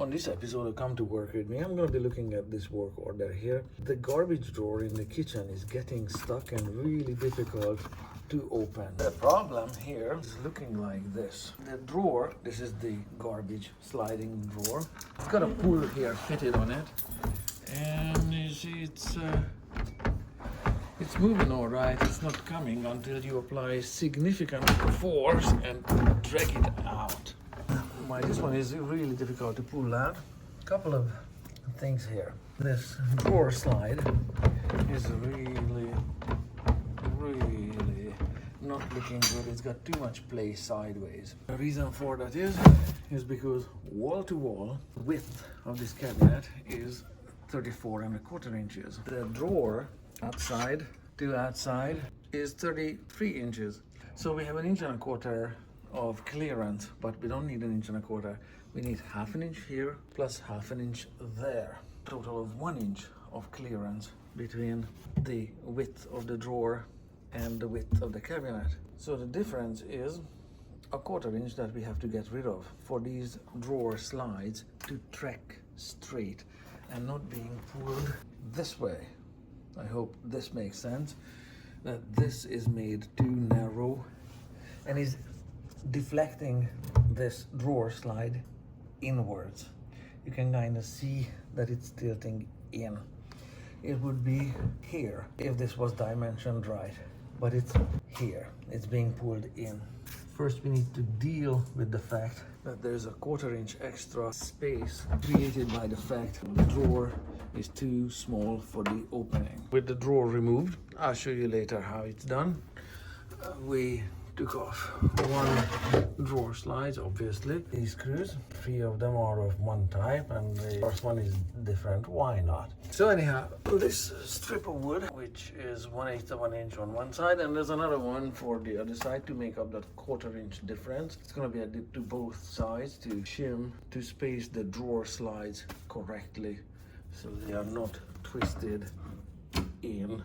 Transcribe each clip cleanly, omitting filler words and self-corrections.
On this episode of Come to Work With Me, I'm going to be looking at this work order here. The garbage drawer in the kitchen is getting stuck and really difficult to open. The problem here is looking like this. The drawer, this is the garbage sliding drawer. It's got a pull here fitted on it. And you see it's moving all right. It's not coming until you apply significant force and drag it out. This one is really difficult to pull out. A couple of things here. This drawer slide is really not looking good. It's got too much play sideways. The reason for that is because wall to wall width of this cabinet is 34.25 inches. The drawer outside to outside is 33 inches. So we have 1.25 inches of clearance, but we don't need 1.25 inches. We need 1/2 inch here plus 1/2 inch there. Total of 1 inch of clearance between the width of the drawer and the width of the cabinet. So the difference is 1/4 inch that we have to get rid of for these drawer slides to track straight and not being pulled this way. I hope this makes sense, that this is made too narrow and is deflecting this drawer slide inwards. You can kind of see that it's tilting in. It would be here if this was dimensioned right, but it's here. It's being pulled in. First, we need to deal with the fact that there's 1/4 inch extra space created by the fact the drawer is too small for the opening. With the drawer removed, I'll show you later how it's done. We took off one drawer slides, obviously. These screws, 3 of them are of one type and the first one is different. Why not? So anyhow, this strip of wood, which is 1/8 of an inch on one side, and there's another one for the other side to make up that 1/4 inch difference. It's going to be added to both sides to shim, to space the drawer slides correctly so they are not twisted in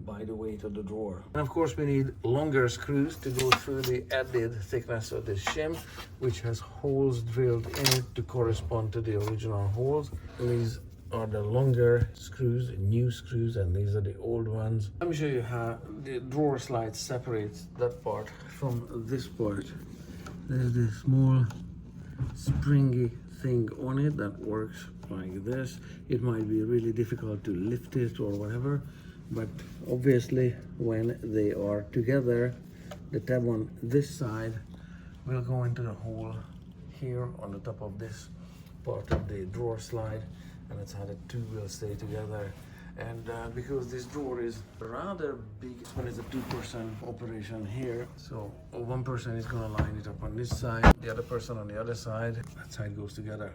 by the weight of the drawer. And of course we need longer screws to go through the added thickness of the shim, which has holes drilled in it to correspond to the original holes. These are the longer screws, new screws, and these are the old ones. Let me show you how the drawer slide separates that part from this part. There's this small springy thing on it that works like this. It might be really difficult to lift it or whatever, but obviously when they are together, the tab on this side will go into the hole here on the top of this part of the drawer slide, and that's how the two will stay together. And because this drawer is rather big, this one is a 2-person operation here, so one person is going to line it up on this side, the other person on the other side. That side goes together.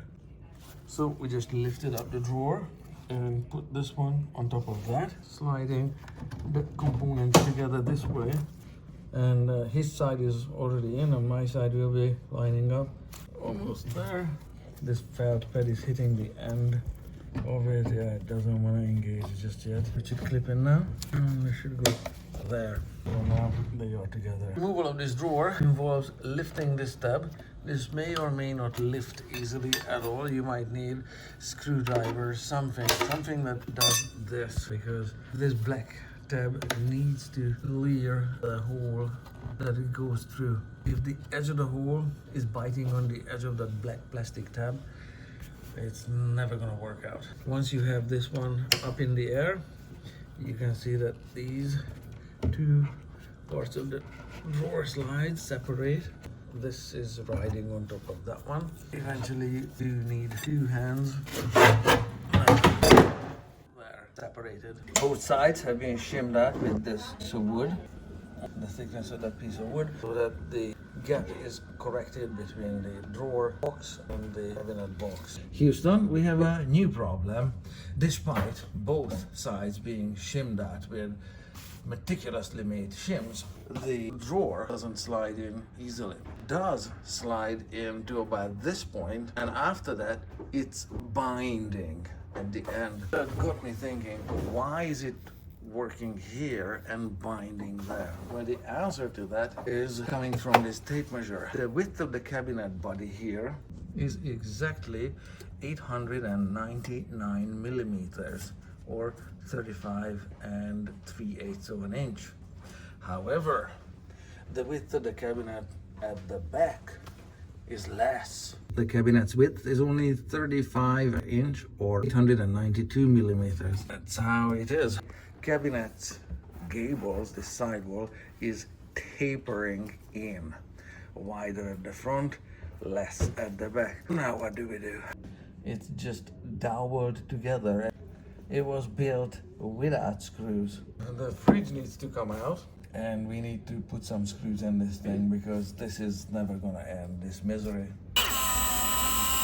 So we just lifted up the drawer and put this one on top of that, sliding the components together this way. And his side is already in and my side will be lining up almost there. This felt pad is hitting the end of it. Yeah, it doesn't want to engage just yet. We should clip in now and we should go there. So now they are together. Removal of this drawer involves lifting this tab. This may or may not lift easily at all. You might need screwdrivers, something that does this, because this black tab needs to clear the hole that it goes through. If the edge of the hole is biting on the edge of that black plastic tab, it's never gonna work out. Once you have this one up in the air, you can see that these two parts of the drawer slide separate. This is riding on top of that one. Eventually you do need 2 hands there, separated. Both sides have been shimmed out with this piece of wood, the thickness of that piece of wood, so that the gap is corrected between the drawer box and the cabinet box. Houston, we have a new problem. Despite both sides being shimmed out with meticulously made shims, the drawer doesn't slide in easily. It does slide in to about this point, and after that it's binding at the end. That got me thinking, why is it working here and binding there? Well, the answer to that is coming from this tape measure. The width of the cabinet body here is exactly 899 millimeters, or 35 and 3/8 of an inch. However, the width of the cabinet at the back is less. The cabinet's width is only 35 inch or 892 millimeters. That's how it is. Cabinet's gables, the sidewall, is tapering in, wider at the front, less at the back. Now what do we do? It's just doweled together. It was built without screws. The fridge needs to come out, and we need to put some screws in this thing because this is never gonna end, this misery.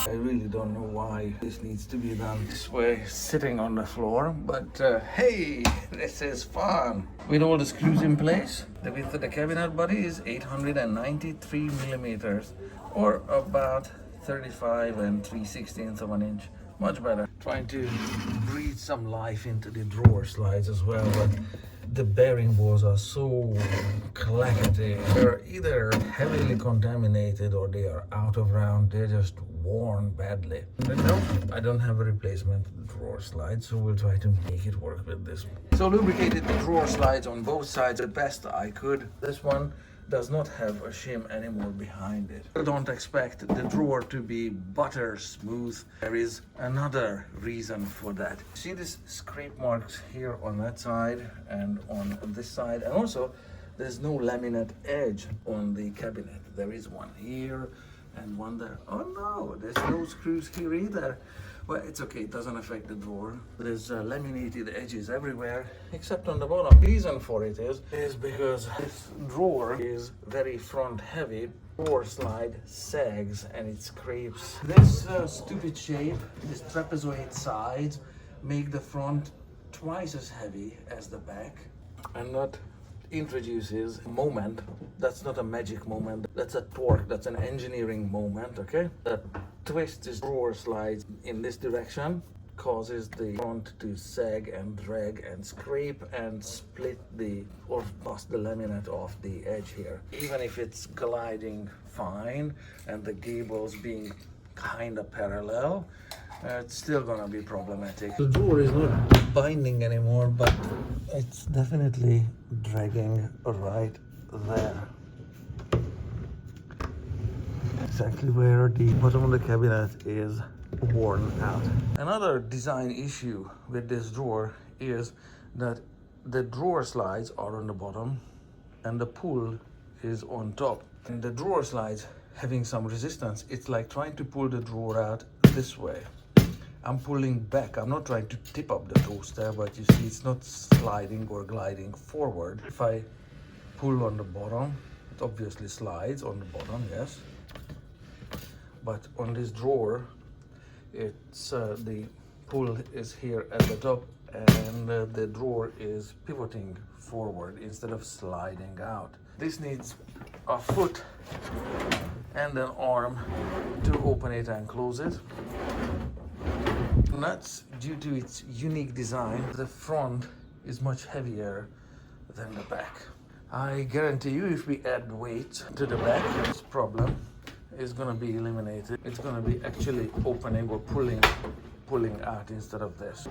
I really don't know why this needs to be done this way, sitting on the floor, but hey, this is fun. With all the screws in place, the width of the cabinet body is 893 millimeters, or about 35 and 3/16 of an inch. Much better. Trying to breathe some life into the drawer slides as well, but the bearing balls are so clackety. They're either heavily contaminated or they are out of round. They're just worn badly. But no, I don't have a replacement drawer slide, so we'll try to make it work with this. So lubricated the drawer slides on both sides the best I could. This one does not have a shim anymore behind it. Don't expect the drawer to be butter smooth. There is another reason for that. See these scrape marks here on that side and on this side, and also there's no laminate edge on the cabinet. There is one here and one there. Oh no, there's no screws here either. Well, it's okay, it doesn't affect the drawer. There's laminated edges everywhere except on the bottom. The reason for it is because this drawer is very front heavy. Drawer slide sags and it scrapes. This stupid shape, this trapezoid sides, make the front twice as heavy as the back, and that introduces moment. That's not a magic moment, that's a torque, that's an engineering moment, okay? That twists this drawer slides in this direction, causes the front to sag and drag and scrape and split or bust the laminate off the edge here. Even if it's gliding fine and the gables being kind of parallel, it's still gonna be problematic. The drawer is not binding anymore, but it's definitely dragging right there. Exactly where the bottom of the cabinet is worn out. Another design issue with this drawer is that the drawer slides are on the bottom and the pull is on top. And the drawer slides having some resistance, it's like trying to pull the drawer out this way. I'm pulling back. I'm not trying to tip up the toaster, but you see it's not sliding or gliding forward. If I pull on the bottom, it obviously slides on the bottom, yes. But on this drawer, it's the pull is here at the top, and the drawer is pivoting forward instead of sliding out. This needs a foot and an arm to open it and close it. And that's due to its unique design. The front is much heavier than the back. I guarantee you, if we add weight to the back, this problem is going to be eliminated. It's going to be actually opening or pulling out instead of this.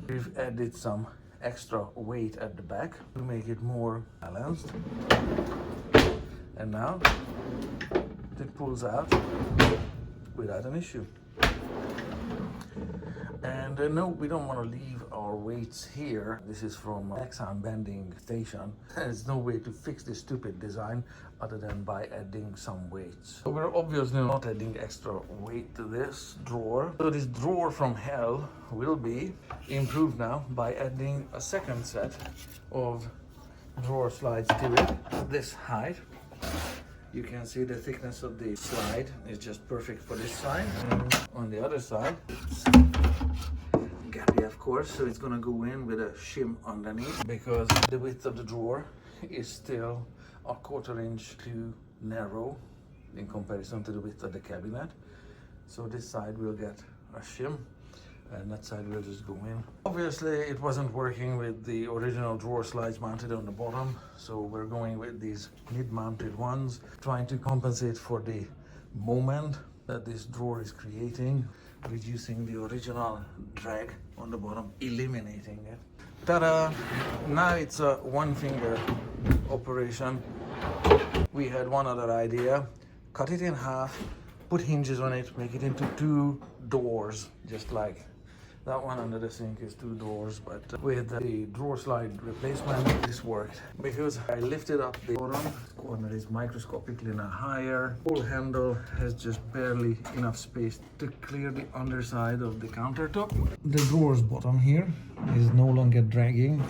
We've added some extra weight at the back to make it more balanced. And now it pulls out without an issue. And no, we don't want to leave our weights here. This is from Exxon bending station. There's no way to fix this stupid design other than by adding some weights. So we're obviously not adding extra weight to this drawer. So this drawer from hell will be improved now by adding a second set of drawer slides to it. This height. You can see the thickness of the slide is just perfect for this side. And on the other side, it's gappy, of course, so it's gonna go in with a shim underneath because the width of the drawer is still a 1/4 inch too narrow in comparison to the width of the cabinet. So this side will get a shim and that side will just go in. Obviously it wasn't working with the original drawer slides mounted on the bottom, so we're going with these mid-mounted ones, trying to compensate for the moment that this drawer is creating, reducing the original drag on the bottom, eliminating it. Ta-da! Now it's a one finger operation. We had one other idea. Cut it in half, put hinges on it, make it into 2 doors, just like that one under the sink is 2 doors, but with the drawer slide replacement, this worked because I lifted up the bottom corner is microscopically now higher. Whole handle has just barely enough space to clear the underside of the countertop. The drawer's bottom here is no longer dragging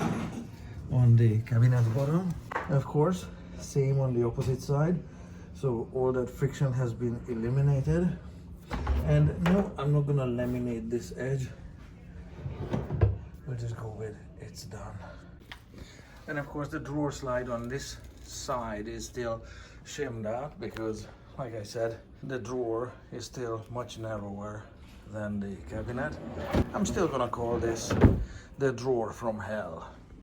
on the cabinet bottom. Of course, same on the opposite side. So all that friction has been eliminated. And no, I'm not gonna laminate this edge. We'll just go with it's done. And of course the drawer slide on this side is still shimmed out because, like I said, the drawer is still much narrower than the cabinet. I'm still gonna call this the drawer from hell.